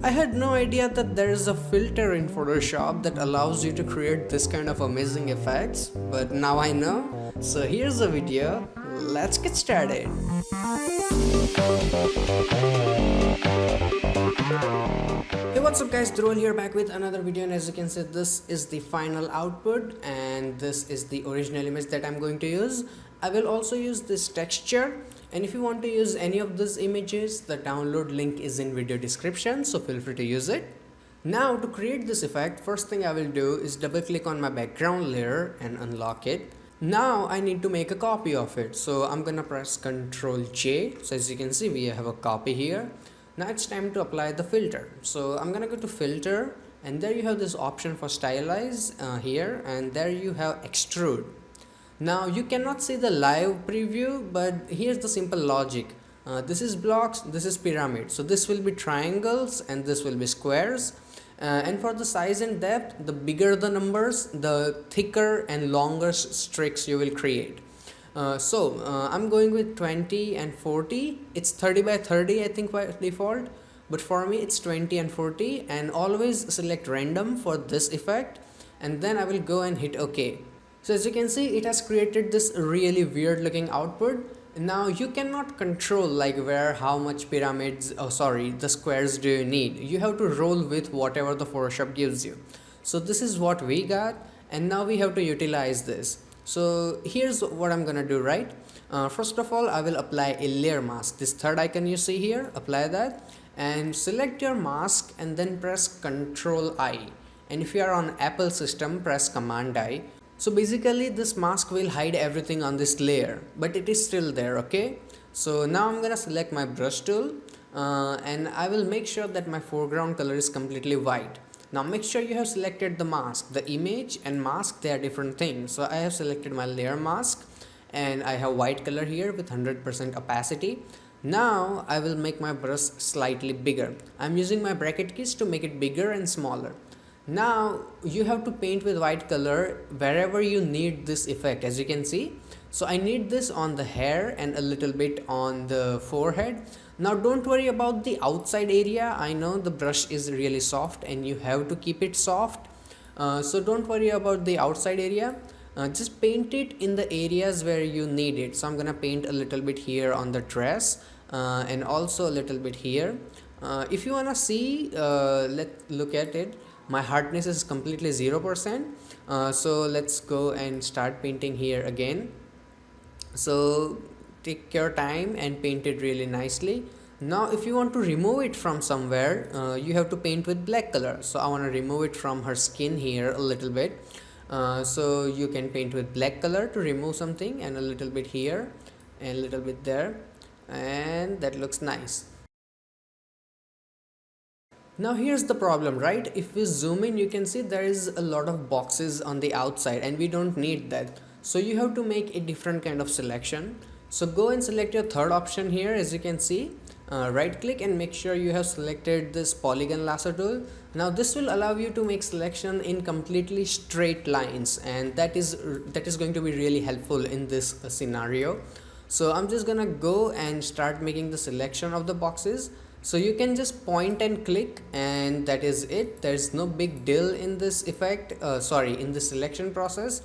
I had no idea that there is a filter in Photoshop that allows you to create this kind of amazing effects, but now I know. So here's the video, let's get started. Hey, what's up guys, Dhruval here back with another video, and as you can see, this is the final output and this is the original image that I'm going to use. I will also use this texture, and if you want to use any of these images, the download link is in video description, so feel free to use it. Now to create this effect, first thing I will do is double click on my background layer and unlock it. Now I need to make a copy of it, so I'm gonna press Ctrl J. So as you can see, we have a copy here. Now it's time to apply the filter, so I'm gonna go to filter, and there you have this option for stylize here, and there you have extrude. Now you cannot see the live preview, but here's the simple logic. This is blocks, this is pyramid, so this will be triangles and this will be squares. And for the size and depth, the bigger the numbers, the thicker and longer streaks you will create. I'm going with 20 and 40. It's 30 by 30 I think by default, but for me it's 20 and 40, and always select random for this effect, and then I will go and hit OK. So as you can see, it has created this really weird looking output. Now you cannot control like how much pyramids, the squares do you need. You have to roll with whatever the Photoshop gives you. So this is what we got, and now we have to utilize this. So here's what I'm gonna do, right? First of all, I will apply a layer mask. This third icon you see here, apply that and select your mask and then press Ctrl I. And if you are on Apple system, press Command I. So basically this mask will hide everything on this layer, but it is still there, okay? So now I'm gonna select my brush tool and I will make sure that my foreground color is completely white. Now make sure you have selected the mask. The image and mask, they are different things. So I have selected my layer mask and I have white color here with 100% opacity. Now I will make my brush slightly bigger. I'm using my bracket keys to make it bigger and smaller. Now you have to paint with white color wherever you need this effect, as you can see. So I need this on the hair and a little bit on the forehead. Now don't worry about the outside area. I know the brush is really soft and you have to keep it soft. So don't worry about the outside area. Just paint it in the areas where you need it. So I'm gonna paint a little bit here on the dress and also a little bit here. If you wanna see, let's look at it. My hardness is completely 0%. So let's go and start painting here again. So take your time and paint it really nicely. Now if you want to remove it from somewhere, you have to paint with black color. So I want to remove it from her skin here a little bit. So you can paint with black color to remove something, and a little bit here and a little bit there, and that looks nice. Now here's the problem, right? If we zoom in, you can see there is a lot of boxes on the outside and we don't need that. So you have to make a different kind of selection. So go and select your third option here, as you can see. Right click and make sure you have selected this polygon lasso tool. Now this will allow you to make selection in completely straight lines, and that is going to be really helpful in this scenario. So I'm just gonna go and start making the selection of the boxes. So you can just point and click, and that is it. There's no big deal in this effect, in the selection process.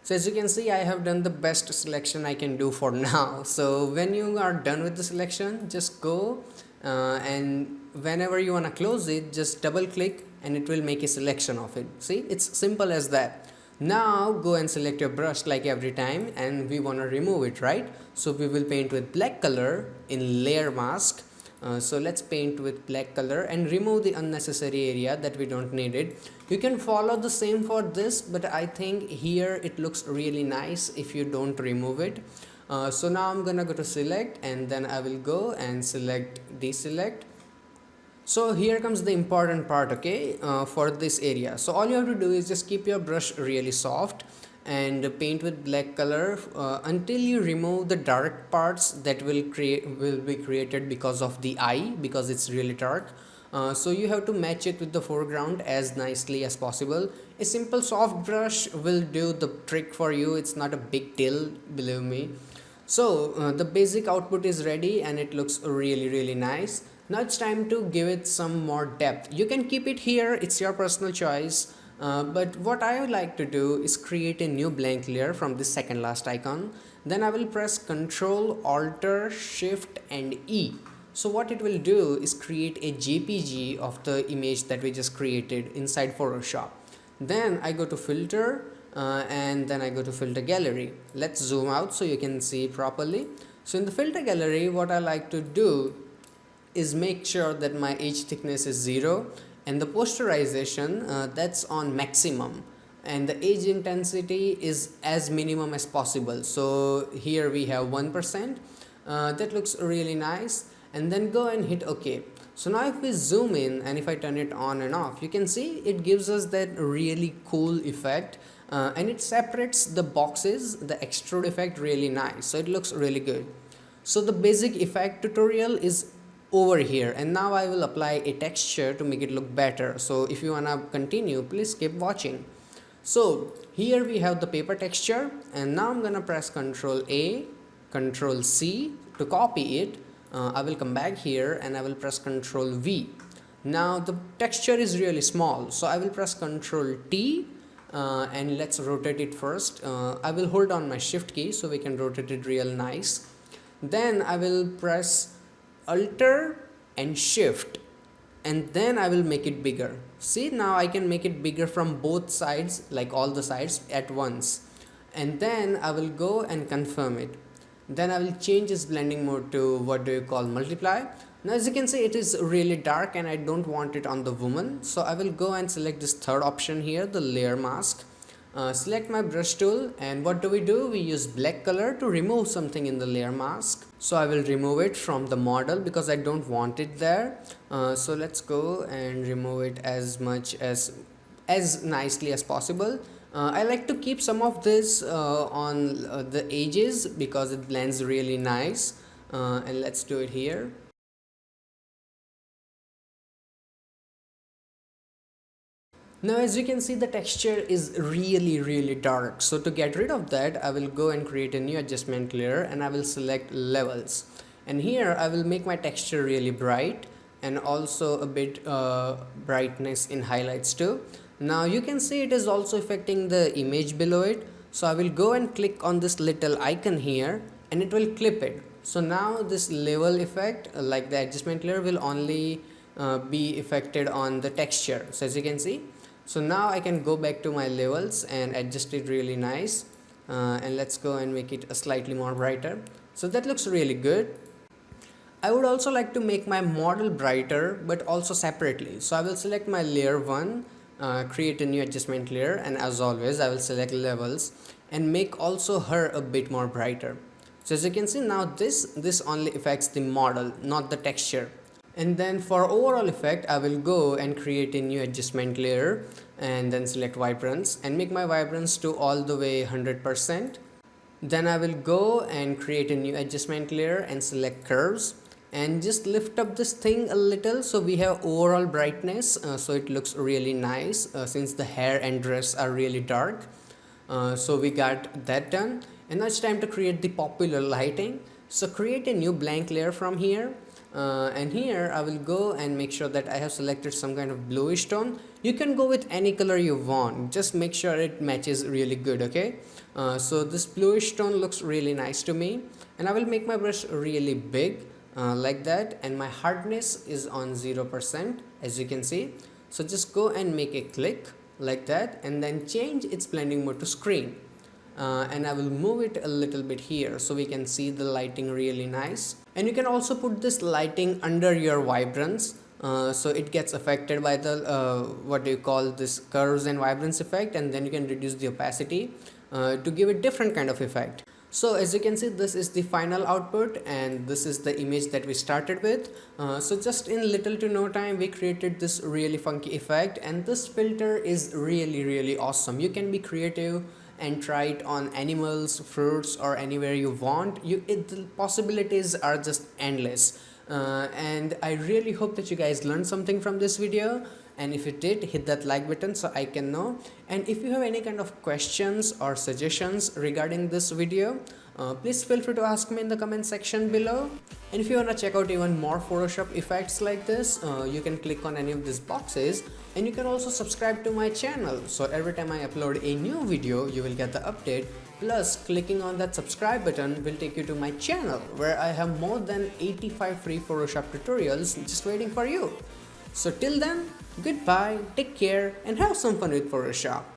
So as you can see, I have done the best selection I can do for now. So when you are done with the selection, just go and whenever you want to close it, just double click and it will make a selection of it. See, it's simple as that. Now go and select your brush like every time, and we want to remove it, right? So we will paint with black color in layer mask. So let's paint with black color and remove the unnecessary area that we don't need it. You can follow the same for this, but I think here it looks really nice if you don't remove it. So now I'm gonna go to select, and then I will go and select deselect. So here comes the important part, okay, for this area. So all you have to do is just keep your brush really soft and paint with black color until you remove the dark parts that will be created because of the eye, because it's really dark. So you have to match it with the foreground as nicely as possible. A simple soft brush will do the trick for you. It's not a big deal, believe me. So the basic output is ready and it looks really nice. Now it's time to give it some more depth. You can keep it here, it's your personal choice. But what I would like to do is create a new blank layer from this second last icon. Then I will press Ctrl, Alt, Shift and E. So what it will do is create a JPG of the image that we just created inside Photoshop. Then I go to filter and then I go to filter gallery. Let's zoom out so you can see properly. So in the filter gallery, what I like to do is make sure that my edge thickness is 0 and the posterization that's on maximum, and the edge intensity is as minimum as possible. So here we have 1%. That looks really nice, and then go and hit OK. So now if we zoom in and if I turn it on and off, you can see it gives us that really cool effect, and it separates the boxes, the extrude effect, really nice. So it looks really good. So the basic effect tutorial is over here, and now I will apply a texture to make it look better. So if you wanna continue, please keep watching. So here we have the paper texture, and now I'm gonna press Ctrl A, Ctrl C to copy it. I will come back here and I will press Ctrl V. Now the texture is really small, so I will press Ctrl T and let's rotate it first. I will hold on my shift key so we can rotate it real nice. Then I will press Alt and Shift, and then I will make it bigger. See, now I can make it bigger from both sides, like all the sides at once. And then I will go and confirm it. Then I will change its blending mode to multiply. Now as you can see, it is really dark and I don't want it on the woman. So I will go and select this third option here, the layer mask. Select my brush tool, and what do? We use black color to remove something in the layer mask. So I will remove it from the model because I don't want it there. So let's go and remove it as nicely as possible. I like to keep some of this on the edges because it blends really nice, and let's do it here. Now as you can see, the texture is really dark. So to get rid of that, I will go and create a new adjustment layer and I will select levels, and here I will make my texture really bright and also a bit brightness in highlights too. Now you can see it is also affecting the image below it. So I will go and click on this little icon here and it will clip it. So now this level effect, like the adjustment layer, will only be affected on the texture. So as you can see, so now I can go back to my levels and adjust it really nice, and let's go and make it a slightly more brighter. So that looks really good. I would also like to make my model brighter but also separately. So I will select my layer 1, create a new adjustment layer, and as always I will select levels and make also her a bit more brighter. So as you can see, now this only affects the model, not the texture. And then for overall effect, I will go and create a new adjustment layer and then select vibrance and make my vibrance to all the way 100%. Then I will go and create a new adjustment layer and select curves and just lift up this thing a little so we have overall brightness, so it looks really nice since the hair and dress are really dark. So we got that done, and now it's time to create the popular lighting. So create a new blank layer from here. And here I will go and make sure that I have selected some kind of bluish tone. You can go with any color you want, just make sure it matches really good, okay? So this bluish tone looks really nice to me, and I will make my brush really big like that, and my hardness is on 0%, as you can see. So just go and make a click like that and then change its blending mode to screen. And I will move it a little bit here so we can see the lighting really nice. And you can also put this lighting under your vibrance, so it gets affected by the this curves and vibrance effect, and then you can reduce the opacity to give a different kind of effect. So as you can see, this is the final output and this is the image that we started with. So just in little to no time we created this really funky effect, and this filter is really awesome. You can be creative and try it on animals, fruits, or anywhere you want. The possibilities are just endless. And I really hope that you guys learned something from this video, and if you did, hit that like button so I can know. And if you have any kind of questions or suggestions regarding this video, please feel free to ask me in the comment section below. And if you want to check out even more Photoshop effects like this, you can click on any of these boxes, and you can also subscribe to my channel, so every time I upload a new video you will get the update. Plus, clicking on that subscribe button will take you to my channel, where I have more than 85 free Photoshop tutorials just waiting for you. So till then, goodbye, take care, and have some fun with Photoshop.